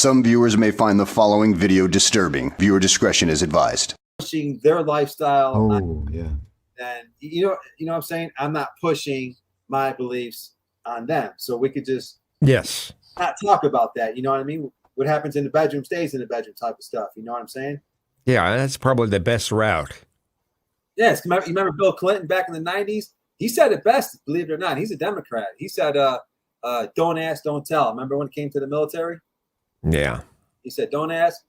Some viewers may find the following video disturbing. Viewer discretion is advised. Pushing their lifestyle. Oh, yeah. And you know what I'm saying? I'm not pushing my beliefs on them. So we could just not talk about that. You know what I mean? What happens in the bedroom stays in the bedroom type of stuff. You know what I'm saying? Yeah, that's probably the best route. Yes. You remember Bill Clinton back in the 90s? He said it best, believe it or not. He's a Democrat. He said, don't ask, don't tell. Remember when it came to the military? Yeah. He said, don't ask.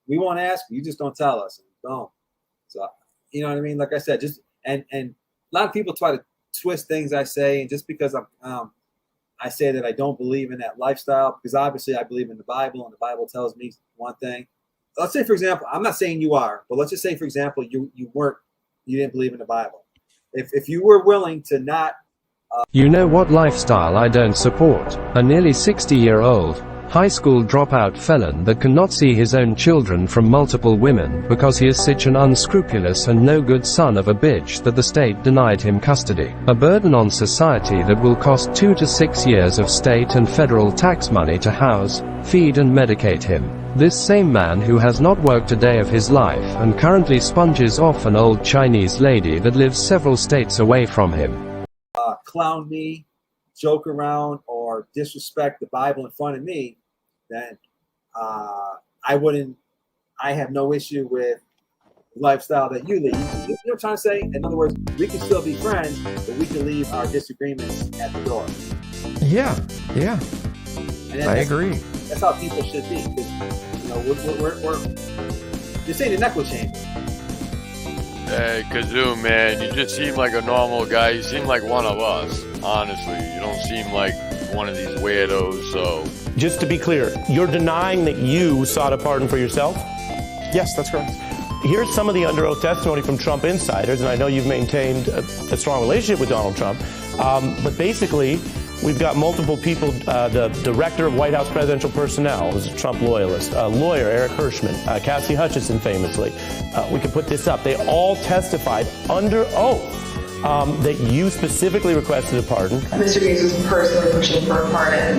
We won't ask. You just don't tell us. Boom. So, you know what I mean? Like I said, just and a lot of people try to twist things I say, and just because I say that I don't believe in that lifestyle, because obviously I believe in the Bible, and the Bible tells me one thing. Let's say, for example, I'm not saying you are, but let's just say, for example, you didn't believe in the Bible. If you were willing to not, you know what lifestyle I don't support? A nearly 60-year-old high school dropout felon that cannot see his own children from multiple women because he is such an unscrupulous and no good son of a bitch that the state denied him custody. A burden on society that will cost 2 to 6 years of state and federal tax money to house, feed and medicate him. This same man who has not worked a day of his life and currently sponges off an old Chinese lady that lives several states away from him. Clown me, joke around, or disrespect the Bible in front of me, then I have no issue with the lifestyle that you lead. You know what I'm trying to say? In other words, we can still be friends, but we can leave our disagreements at the door. Yeah. And I agree. That's how people should be. You know, we're this ain't an echo chamber. Hey, Kazoo, man, you just seem like a normal guy. You seem like one of us, honestly. You don't seem like one of these weirdos, so... Just to be clear, you're denying that you sought a pardon for yourself? Yes, that's correct. Here's some of the under oath testimony from Trump insiders, and I know you've maintained a strong relationship with Donald Trump, but basically, we've got multiple people. The director of White House presidential personnel is a Trump loyalist. Lawyer Eric Hirschman, Cassie Hutchinson famously. We can put this up. They all testified under oath that you specifically requested a pardon. Mr. Gates was personally pushing for a pardon,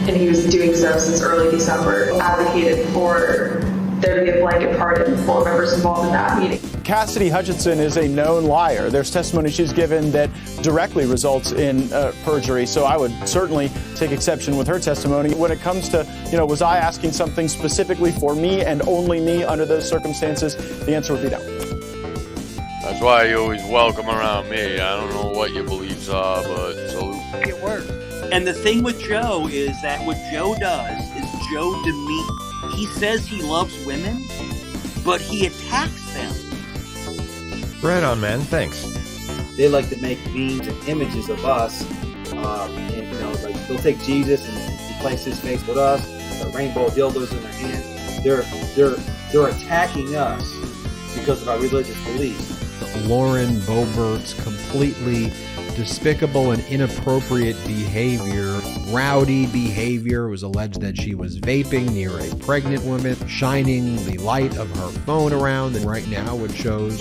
and he was doing so since early December, advocated for there to be a blanket pardon for members involved in that meeting. Cassidy Hutchinson is a known liar. There's testimony she's given that directly results in perjury, so I would certainly take exception with her testimony. When it comes to, was I asking something specifically for me and only me under those circumstances, the answer would be no. That's why you always welcome around me. I don't know what your beliefs are, but salute. It works. And the thing with Joe is that what Joe does is Joe demeans. He says he loves women, but he attacks them. Right on, man. Thanks. They like to make memes and images of us, and like they'll take Jesus and replace his face with us. The rainbow dildos in their hand. They're attacking us because of our religious beliefs. Lauren Boebert's completely despicable and inappropriate behavior, rowdy behavior. It was alleged that she was vaping near a pregnant woman, shining the light of her phone around, and right now it shows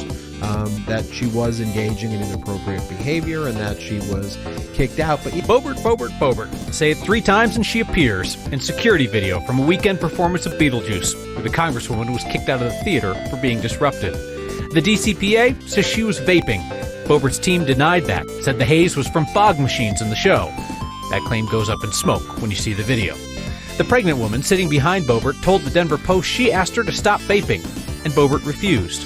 that she was engaging in inappropriate behavior and that she was kicked out. But Boebert. Say it 3 times and she appears in security video from a weekend performance of Beetlejuice, where the congresswoman was kicked out of the theater for being disruptive. The DCPA says she was vaping. Boebert's team denied that, said the haze was from fog machines in the show. That claim goes up in smoke when you see the video. The pregnant woman sitting behind Boebert told the Denver Post she asked her to stop vaping, and Boebert refused.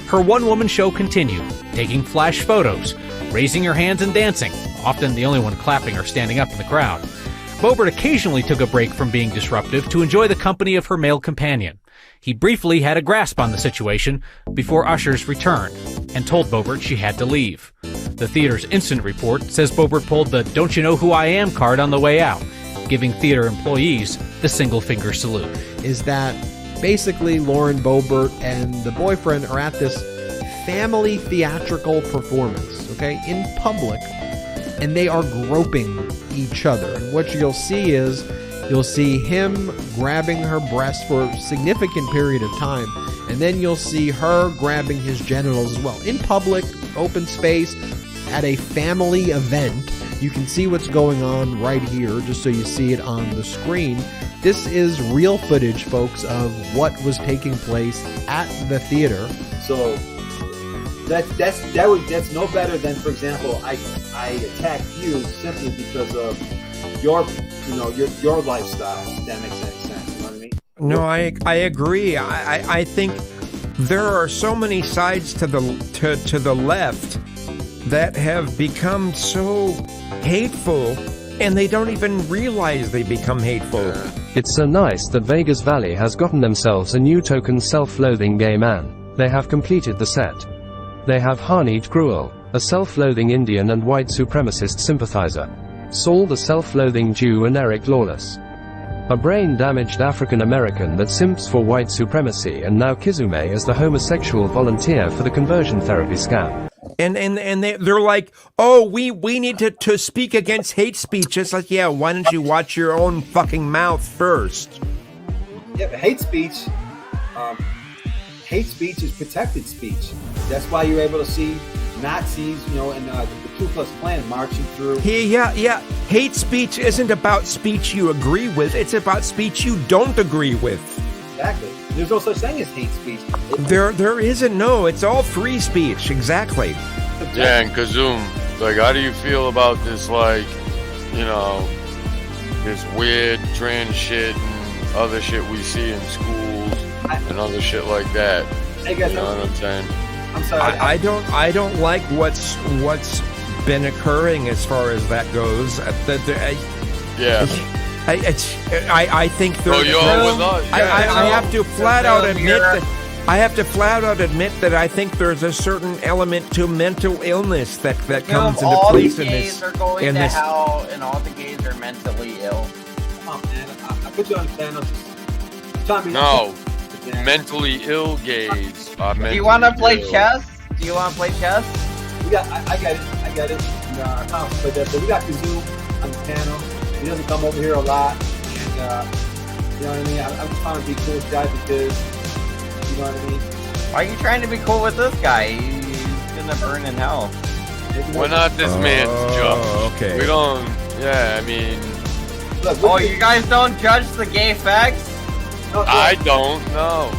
Her one-woman show continued, taking flash photos, raising her hands and dancing, often the only one clapping or standing up in the crowd. Boebert occasionally took a break from being disruptive to enjoy the company of her male companion. He briefly had a grasp on the situation before ushers returned and told Boebert she had to leave. The theater's incident report says Boebert pulled the "Don't you know who I am" card on the way out, giving theater employees the single-finger salute. Is that basically Lauren Boebert and the boyfriend are at this family theatrical performance, okay, in public, and they are groping each other. And what you'll see is you'll see him grabbing her breast for a significant period of time, and then you'll see her grabbing his genitals as well. In public, open space, at a family event, You can see what's going on right here, just so you see it on the screen. This is real footage, folks, of what was taking place at the theater. So that's no better than, for example, I attacked you simply because of your lifestyle. If that makes any sense, you know what I mean? No, I agree. I think there are so many sides to the left that have become so hateful, and they don't even realize they become hateful. It's so nice that Vegas Valley has gotten themselves a new token self-loathing gay man. They have completed the set. They have Harneet Gruel, a self-loathing Indian and white supremacist sympathizer, Saul the self-loathing Jew, and Eric Lawless, a brain-damaged African-American that simps for white supremacy, and now Kizume as the homosexual volunteer for the conversion therapy scam. And they're like, oh, we need to speak against hate speech. It's like, yeah, why don't you watch your own fucking mouth first? Yeah, but hate speech is protected speech. That's why you're able to see Nazis, and the Ku Klux Klan marching through. Yeah. Hate speech isn't about speech you agree with. It's about speech you don't agree with. Exactly. There's no such thing as hate speech. There isn't. No, it's all free speech. Exactly. Yeah, and Kazoom, like, how do you feel about this, like, this weird trans shit and other shit we see in schools and other shit like that? Hey guys, you know what I'm saying? I'm sorry. I don't like what's been occurring as far as that goes. Yeah. I think I have to flat out admit that I think there's a certain element to mental illness that comes into place in this. All the gays are going to hell, and all the gays are mentally ill. Oh man, I put you on the panel. No, mentally ill gays are mentally. Do you want to play ill. chess? Do you want to play chess? I got it. I promise to play that. So we got Kazoom on the panel. He doesn't come over here a lot, and you know what I mean. I'm trying to be cool with guy because, you know what I mean. Why are you trying to be cool with this guy? He's gonna burn in hell. We're not this man's judge. Okay. We don't. Yeah, I mean. Look, you guys don't judge the gay facts? No, I don't know.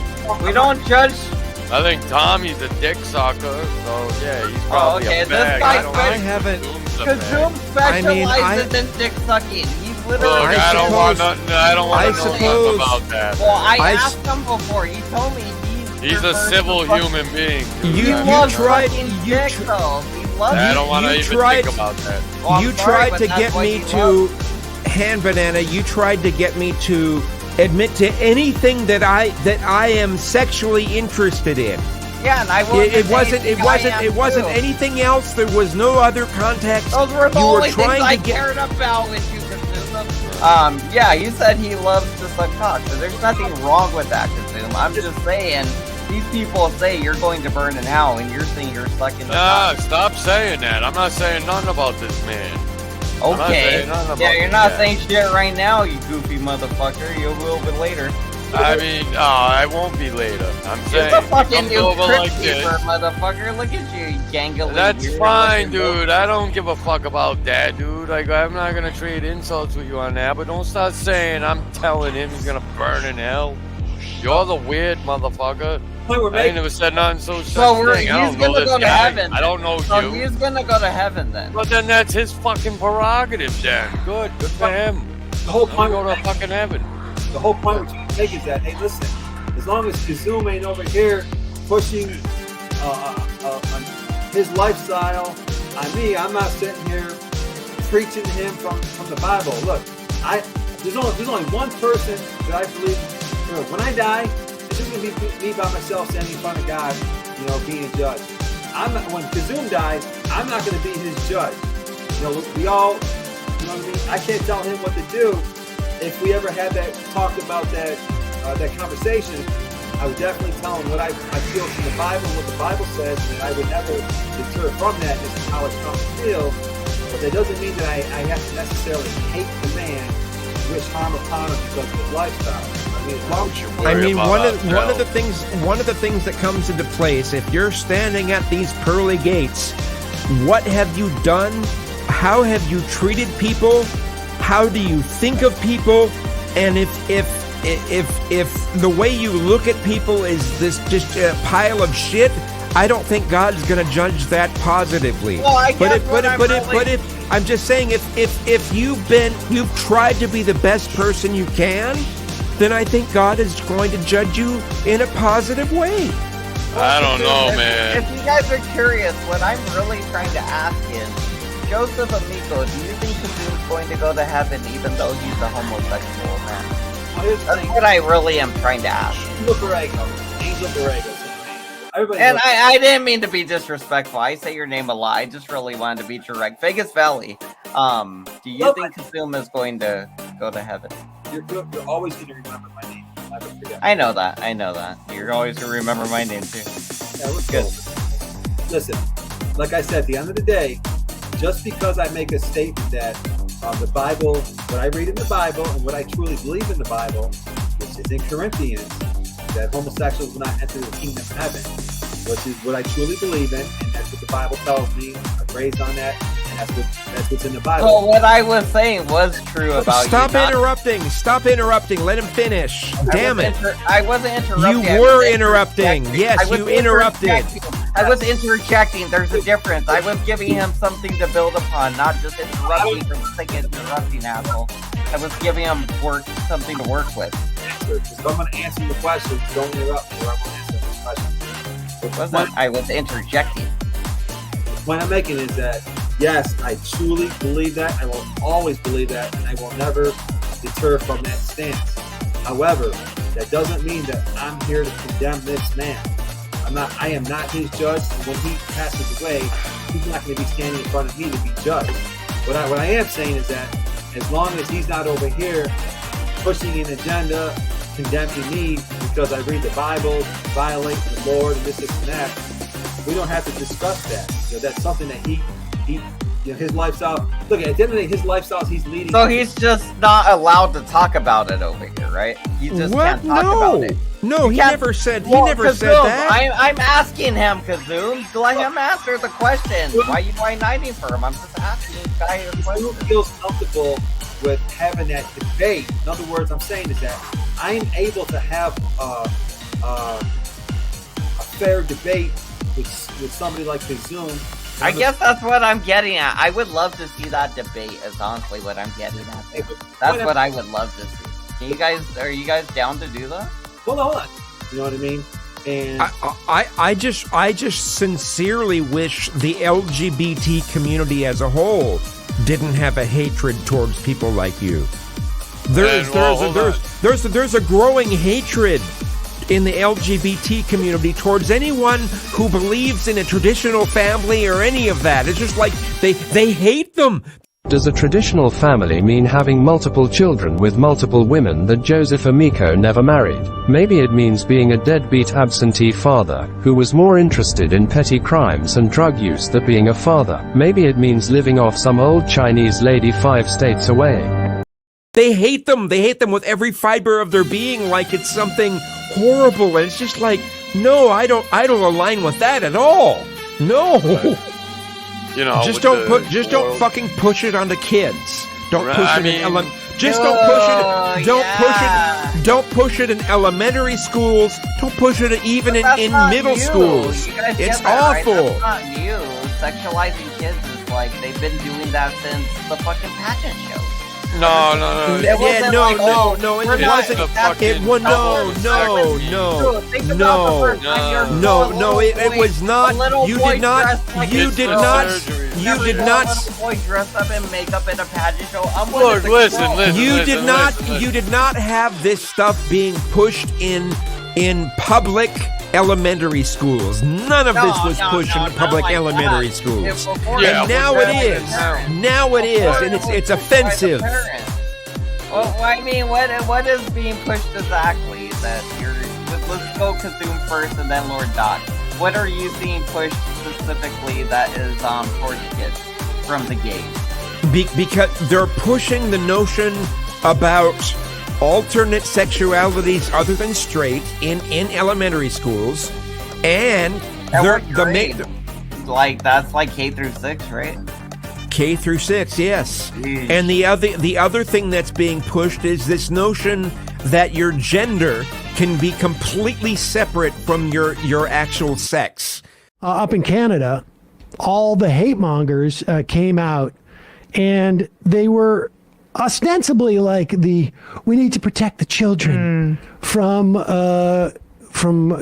We don't judge. I think Tommy's a dick sucker, so yeah, he's probably okay, a bag. this guy Kazoom specializes in dick sucking. He's literally. Look, I don't want to know nothing about that. Well, I asked him before. He told me he's a civil human being. You tried. I don't want to even think about that. Well, you tried to get me to hand banana. You tried to get me to admit to anything that I am sexually interested in. Yeah, and I will. It wasn't anything else. There was no other context. Those were the you only were trying things I to get... cared about with you, Kazoom. Yeah, you said he loves to suck cock, so there's nothing wrong with that, Kazoom. I'm just saying, these people say you're going to burn in hell, and you're saying you're sucking the cock. Stop saying that. I'm not saying nothing about this man. Okay. Yeah, you're not saying shit right now, you goofy motherfucker. You will be later. I mean, I won't be later. I'm saying. You're the fucking new over crypt like this. keeper, motherfucker. Look at you, gangly. That's fine, dude. I don't give a fuck about that, dude. Like, I'm not gonna trade insults with you on that, but don't start saying I'm telling him he's gonna burn in hell. You're the weird motherfucker. I ain't never said nothing so he's thing. I don't know gonna this go to guy. heaven. I don't know so you. He's gonna go to heaven then. Well, then that's his fucking prerogative, then. Good for him. The whole point go to fucking heaven. The whole point we're trying to take is that, hey, listen, as long as Kazoom ain't over here pushing his lifestyle on me, I'm not sitting here preaching to him from the Bible. Look, there's only one person that I believe. When I die, it's just gonna be me by myself standing in front of God, being a judge. When Kazoom dies, I'm not gonna be his judge. We all, you know what I mean? I can't tell him what to do. If we ever had that talk about that conversation, I would definitely tell him what I feel from the Bible, what the Bible says, and I would never deter from that. This is how I come to feel. But that doesn't mean that I have to necessarily hate the man, wish harm upon him because of his lifestyle. One of the things that comes into place, if you're standing at these pearly gates, what have you done how have you treated people? How do you think of people? And if the way you look at people is this just a pile of shit, I don't think God's going to judge that positively. Well, I'm just saying, if you've tried to be the best person you can, then I think God is going to judge you in a positive way. I don't know, man. If you guys are curious, what I'm really trying to ask is, Joseph Amico, do you think Kazoo's going to go to heaven even though he's a homosexual man? That's what I really am trying to ask. Angel Borrego. And I didn't mean to be disrespectful. I say your name a lot. I just really wanted to be direct. Vegas Valley, do you think Kazuma is going to go to heaven? You're always going to remember my name. Never forget. I know that. You're always going to remember my name too. Yeah, let's Good. go. Listen, like I said, at the end of the day, just because I make a statement that the Bible, what I read in the Bible and what I truly believe in the Bible, which is in Corinthians, that homosexuals will not enter the kingdom of heaven, which is what I truly believe in, and that's what the Bible tells me. I'm raised on that, and that's what's in the Bible. So what I was saying was true about Stop interrupting. Let him finish. Damn it. I wasn't interrupting. You were interrupting. Yes, you interrupted. I was interjecting. There's a difference. I was giving him something to build upon, not just interrupting for the sake of interrupting, asshole. I was giving him something to work with. If I'm going to answer the question, don't interrupt me, or I won't answer the question. I was interjecting. The point I'm making is that, yes, I truly believe that. I will always believe that, and I will never deter from that stance. However, that doesn't mean that I'm here to condemn this man. I am not his judge. When he passes away, he's not going to be standing in front of me to be judged. What I am saying is that as long as he's not over here pushing an agenda, condemning me because I read the Bible, violate the Lord, and this and that, we don't have to discuss that. That's something that he his lifestyle. Look, at the end of the day, his lifestyle he's leading. So he's just not allowed to talk about it over here, right? He just can't talk about it. No, he never said that. I'm asking him, Kazoom. Let him answer the question. Why are you hiding for him? I'm just asking this guy a question. Who feels comfortable with having that debate? In other words, I'm saying is that I'm able to have a fair debate with somebody like Kazoom. I guess that's what I'm getting at. I would love to see that debate. Is honestly what I'm getting at. That's what I would love to see. Are you guys down to do that? Hold on. You know what I mean? And I just sincerely wish the LGBT community as a whole didn't have a hatred towards people like you. There's a growing hatred in the LGBT community towards anyone who believes in a traditional family or any of that. It's just like they hate them. Does a traditional family mean having multiple children with multiple women that Joseph Amico never married? Maybe it means being a deadbeat absentee father, who was more interested in petty crimes and drug use than being a father. Maybe it means living off some old Chinese lady 5 states away. They hate them. They hate them with every fiber of their being, like it's something horrible. And it's just like, no, I don't align with that at all. No. You know, just don't fucking push it onto kids. Don't push it Don't push it in elementary schools. Don't push it even in middle schools. It's awful. Right? That's not you. Sexualizing kids is like they've been doing that since the fucking pageant show. No. It wasn't. It was not. You did not. Boy dressed up in makeup in a pageant show. Look, listen. You did not have this stuff being pushed in public elementary schools. None of this was pushed in public elementary schools. And now it is. Now it is, and it's offensive. Well, I mean, what is being pushed exactly? Let's go Kazoom first, and then Lord Doc. What are you seeing pushed specifically that is towards kids from the gays? Because they're pushing the notion about alternate sexualities other than straight in elementary schools, and like that's like K through 6, right? K through 6, yes. And the other thing that's being pushed is this notion that your gender can be completely separate from your actual sex. Up in Canada, all the hate mongers came out, and they were ostensibly like we need to protect the children from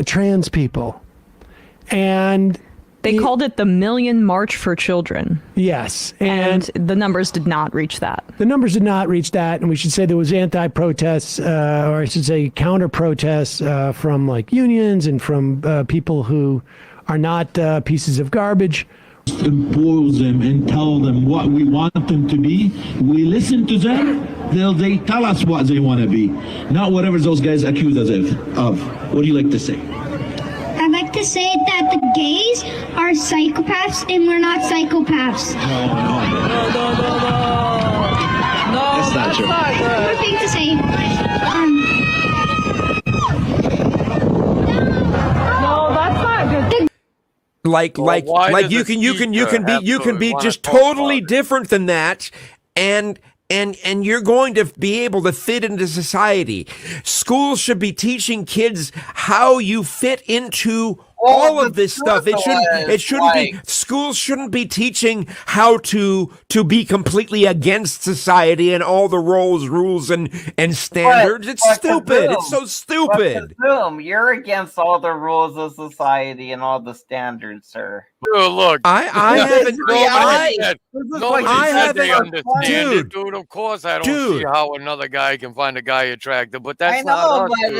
trans people, and they called it the Million March for Children. Yes, and the numbers did not reach that. The numbers did not reach that, and we should say there was anti-protests, or I should say counter-protests from like unions and from people who are not pieces of garbage. Impose them and tell them what we want them to be. We listen to them. They tell us what they want to be, not whatever those guys accuse us of. What do you like to say? I like to say that the gays are psychopaths and we're not psychopaths. No, that's not true. One more thing to say. No, that's not good. Like you can be just totally different than that, and you're going to be able to fit into society. Schools should be teaching kids how you fit into all of this stuff. It shouldn't be. Schools shouldn't be teaching how to be completely against society and all the rules and standards. It's stupid. It's so stupid. You're against all the rules of society and all the standards, sir. Dude, look, I haven't. Dude, of course I don't see how another guy can find a guy attractive, but that's not us, dude.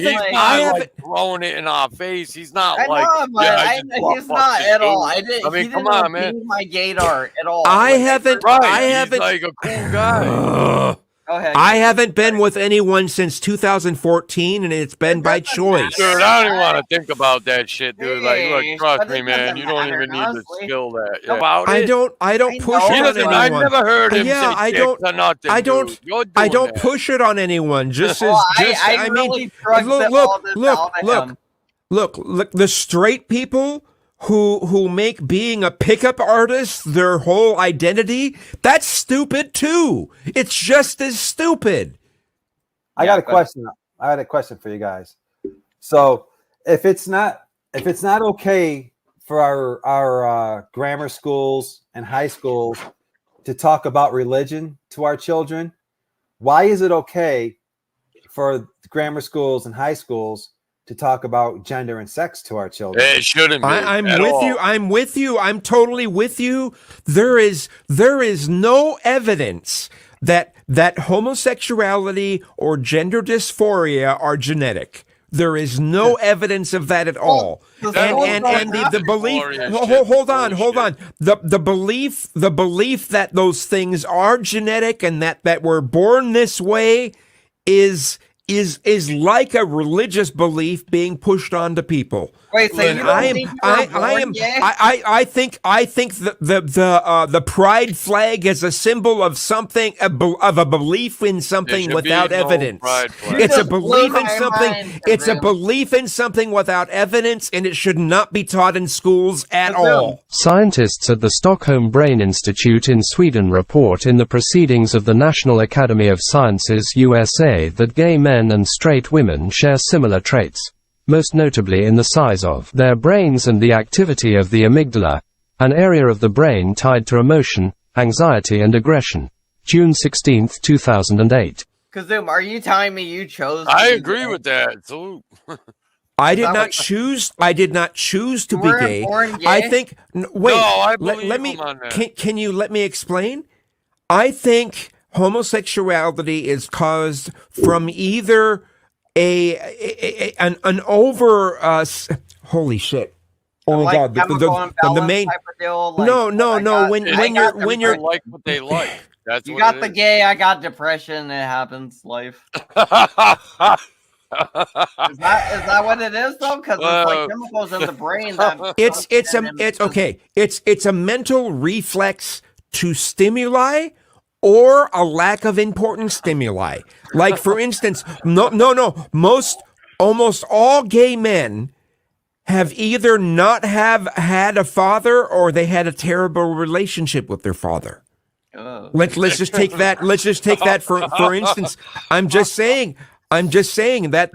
He's not throwing it in our face. He's not he's not at all. I mean, come on, man. My gaydar at all. I haven't. He's like a cool guy. Go ahead. I haven't been with anyone since 2014, and it's been by choice. Dude, I don't even want to think about that shit, dude. Like, look, trust me, man. You don't even need to skill that. About I it. don't push it on anyone. I never heard him say I don't push it on anyone. Just as I mean, look, the straight people who make being a pickup artist their whole identity, that's stupid too. It's just as stupid. I got a question. I had a question for you guys. So if it's not okay for our grammar schools and high schools to talk about religion to our children, why is it okay for grammar schools and high schools to talk about gender and sex to our children? It shouldn't be. I'm with you. I'm with you. I'm totally with you. There is no evidence that homosexuality or gender dysphoria are genetic. There is no evidence of that at all. And the belief. Hold on. The belief that those things are genetic and that we're born this way is like a religious belief being pushed onto people. Wait, so I think the pride flag is a symbol of something of a belief in something without evidence. It's a belief in something. It's a belief in something without evidence, and it should not be taught in schools at all. Scientists at the Stockholm Brain Institute in Sweden report in the Proceedings of the National Academy of Sciences USA that gay men and straight women share similar traits, most notably in the size of their brains and the activity of the amygdala, an area of the brain tied to emotion, anxiety and aggression. June 16, 2008. Kazoom, are you telling me you chose? I agree with that. So I did not choose to be gay. I think wait. No, let me. Can you let me explain? I think homosexuality is caused from either an over holy shit. Oh my god, the main no when you're like what they like. That's you what got it the is. gay, I got depression, it happens, life. Is that what it is though? Because it's like chemicals in the brain that it's a mental reflex to stimuli or a lack of important stimuli. Like for instance, almost all gay men have either not have had a father or they had a terrible relationship with their father. Let's just take that. Let's just take that for instance. I'm just saying that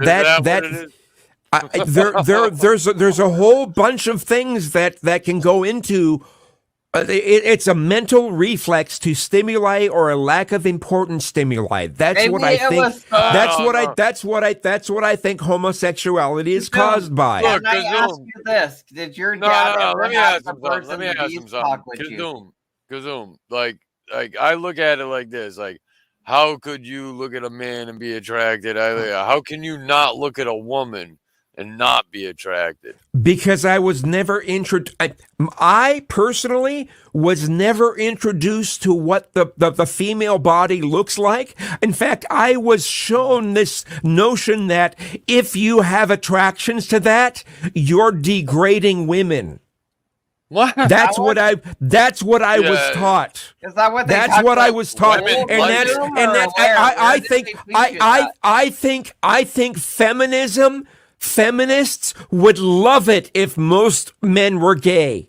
there's a whole bunch of things that can go into. It's a mental reflex to stimuli or a lack of important stimuli. That's Maybe what I it think. was- That's what I think homosexuality is caused by. Can I ask you this? Did your dad ever Let me have ask the him something. birds Let and me the ask bees him talk something. with you? Kazoom. Like I look at it like this. Like, how could you look at a man and be attracted? How can you not look at a woman and not be attracted? Because I was never I personally was never introduced to what the female body looks like. In fact, I was shown this notion that if you have attractions to that, you're degrading women. What? That's what I was taught. Is that what they That's talk what I about was taught, women and like that's it? and that's I think I think feminists would love it if most men were gay.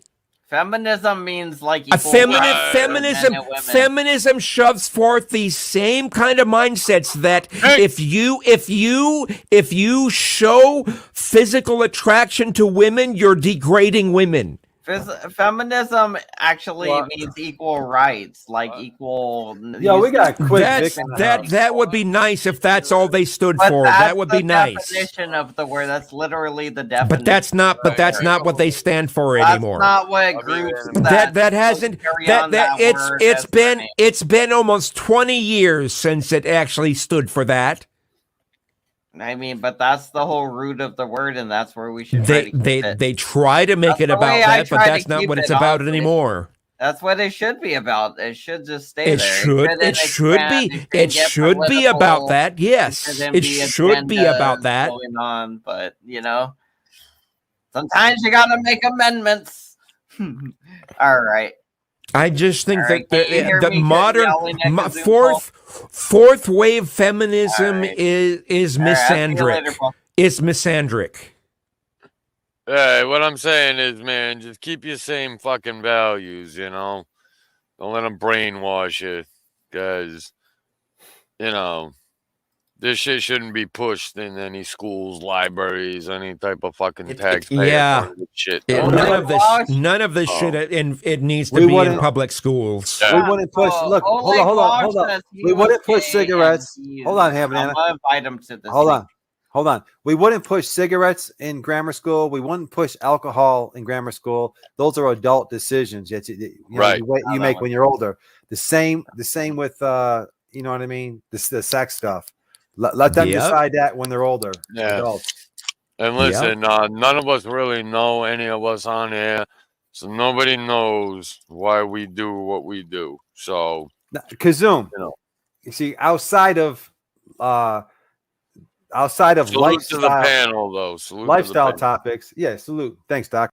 Feminism means like equal rights for men and women. Feminism shoves forth these same kind of mindsets that if you show physical attraction to women, you're degrading women. Feminism actually means equal rights, like equal. Yo, we got quick. That would be nice if that's all they stood But for. that's That would be the nice. definition of the word. That's literally the definition. But that's not what they stand for anymore. That's not what groups that hasn't it's been almost 20 years since it actually stood for that. I mean, but that's the whole root of the word, and that's where we should. They try to make it about that, but that's not what it's about anymore. That's what it should be about. It should just stay there. It should be about that. Yes, it should be about that. Going on, but sometimes you gotta make amendments. All right. I just think that the modern fourth fourth wave feminism is misandric. It's misandric. Hey, what I'm saying is, man, just keep your same fucking values, Don't let them brainwash you, because, this shit shouldn't be pushed in any schools, libraries, any type of fucking taxpayer shit. None of this shit. It needs to be in public schools. We wouldn't push. Look, hold on. We wouldn't push cigarettes. Hold on, I'm Banana. gonna invite him to this. Hold on. We wouldn't push cigarettes in grammar school. We wouldn't push alcohol in grammar school. Those are adult decisions. You make when you're older. The same with you know what I mean. The sex stuff. Let them decide that when they're older. Yeah. Adults. And listen, none of us really know any of us on here, so nobody knows why we do what we do. So, Kazoom, you see, outside of salute lifestyle, to the panel, though. Salute lifestyle to the panel. topics. Yeah, salute. Thanks, Doc.